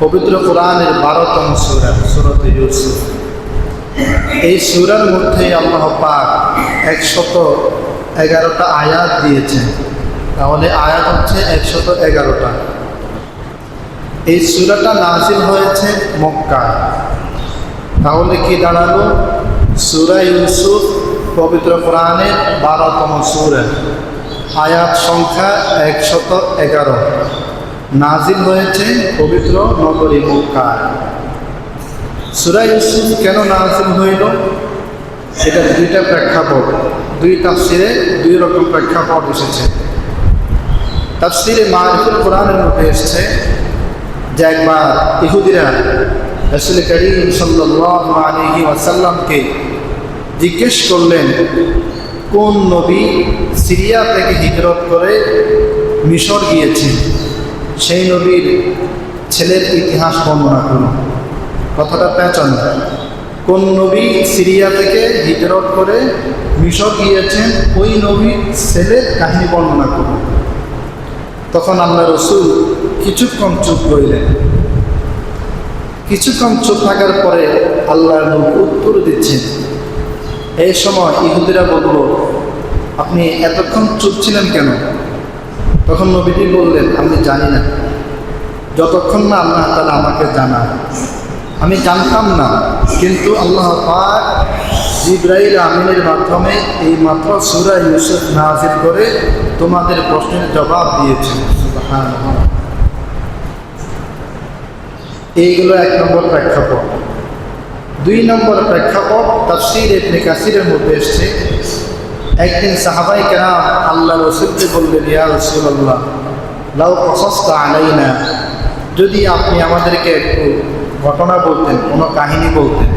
পবিত্র কোরআনের 12তম সূরা সূরাতুল ইউসুফ। এই সূরার মধ্যে আল্লাহ পাক 111টা আয়াত দিয়েছেন। তাহলে আয়াত হচ্ছে 111টা। এই সূরাটা নাযিল হয়েছে মক্কায়। তাহলে কি দাঁড়ালো? সূরা ইউসুফ পবিত্র কোরআনের 12তম সূরা, আয়াত সংখ্যা 111, নাযিল হয়েছে পবিত্র নগরী মক্কায়। সূরা ইউসুফ কেন নাযিল হইল? এটা দুইটা প্রেক্ষাপট, দুই তাফসিরে দুই রকম প্রেক্ষাপট এসেছে। তাফসিরে মারিফুল কোরআনের মধ্যে এসেছে যে একবার ইহুদিরা রাসূল করিম সাল্লাল্লাহু আলাইহি ওয়াসাল্লামকে জিজ্ঞেস করলেন, কোন নবী সিরিয়া থেকে হিজরত করে মিশর গিয়েছেন, সেই নবীর ছেলের ইতিহাস বর্ণনা করুন। কথাটা পেঁচান। কোন নবী সিরিয়া থেকে হিজরত করে মিশর গিয়েছেন, ওই নবীর ছেলের কাহিনী বর্ণনা করুন। তখন আল্লাহ রসুল কিছুক্ষণ চুপ রইলেন। কিছুক্ষণ চুপ থাকার পরে আল্লাহর নবী উত্তর দিচ্ছেন। এই সময় ইহুদিরা বলল, আপনি এতক্ষণ চুপ ছিলেন কেন? তখন নবীজি বললেন, আমি জানি না, যতক্ষণ না আল্লাহ তাআলা আমাকে জানান। আমি জানতাম না, কিন্তু আল্লাহ পাক জিবরাইল আমিনের মাধ্যমে এই মাত্র সূরা ইউসুফ নাযিল করে তোমাদের প্রশ্নের জবাব দিয়েছেন। সুবহানাল্লাহ। এইগুলো 1 নম্বর প্রেক্ষাপট। 2 নম্বর প্রেক্ষাপট তাফসীর ইবনে কাসিরের মধ্যে এসেছে। একদিন সাহাবায়ে কেরাম আল্লাহ রাসূলকে বললেন, ইয়া রাসূলুল্লাহ, লাউ কাসাসতা আলাইনা, যদি আপনি আমাদেরকে একটু ঘটনা বলতেন, কোনো কাহিনী বলতেন।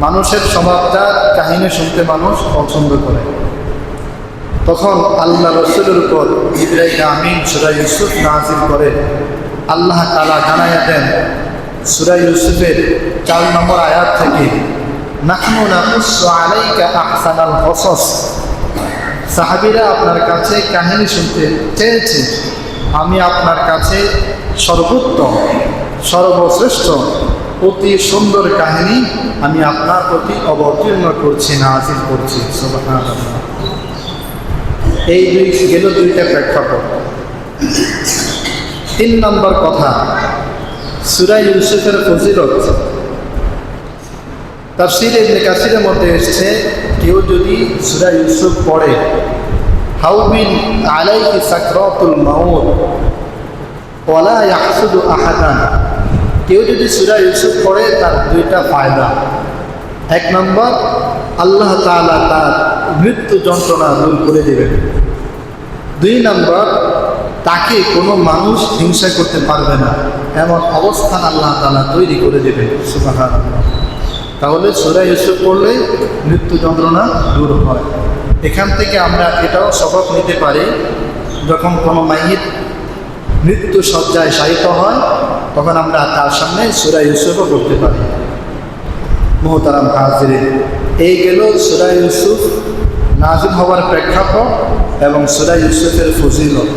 মানুষের স্বভাবটা কাহিনী শুনতে মানুষ পছন্দ করে। তখন আল্লাহ রাসূলের উপর জিবরাইল আমিন সূরা ইউসুফ নাযিল করে আল্লাহ তাআলা জানায়া দেন সূরা ইউসুফের 4 নম্বর আয়াত থেকে, নাহনু নাকুসু আলাইকা আহসানাল কসস। সাহাবীরা আপনার কাছে কাহিনী শুনতে চেয়েছে, আমি আপনার কাছে সর্বোত্তম, সর্বশ্রেষ্ঠ, অতি সুন্দর কাহিনী আমি আপনার প্রতি অবতীর্ণ করছি, নাযিল করছি। সুবহানাল্লাহ। এই গেল 2টা প্রেক্ষাপট। 3 নম্বর কথা, সূরা ইউসুফের ফজিলত। তাফসীর ইবনে কাসিরের মধ্যে এসেছে, কেউ যদি সূরা ইউসুফ পড়ে, হাউবিন আলাইহি সাকরাতুল মাউত ওয়ালা ইয়াহসুদু আহাদান, কেউ যদি সূরা ইউসুফ পড়ে তার 2টা ফায়দা। 1 নম্বর, আল্লাহ তাআলা তার মৃত্যু যন্ত্রণা দূর করে দেবেন। 2 নম্বর, তাকে কোনো মানুষ হিংসা করতে পারবে না, এমন অবস্থান আল্লাহ তাআলা তৈরি করে দেবেন। সুবহানাল্লাহ। তাহলে সূরা ইউসুফ পড়লে মৃত্যু যন্ত্রণা দূর হয়। এখান থেকে আমরা এটাও সবক নিতে পারি, যখন কোনো মাইয়িত মৃত্যু শয্যায় শায়িত হয়, তখন আমরা তার সামনে সূরা ইউসুফও পড়তে পারি। মুহতারাম হাজিরিন, এই গেল সূরা ইউসুফ নাযিল হওয়ার প্রেক্ষাপট এবং সূরা ইউসুফের ফজিলত।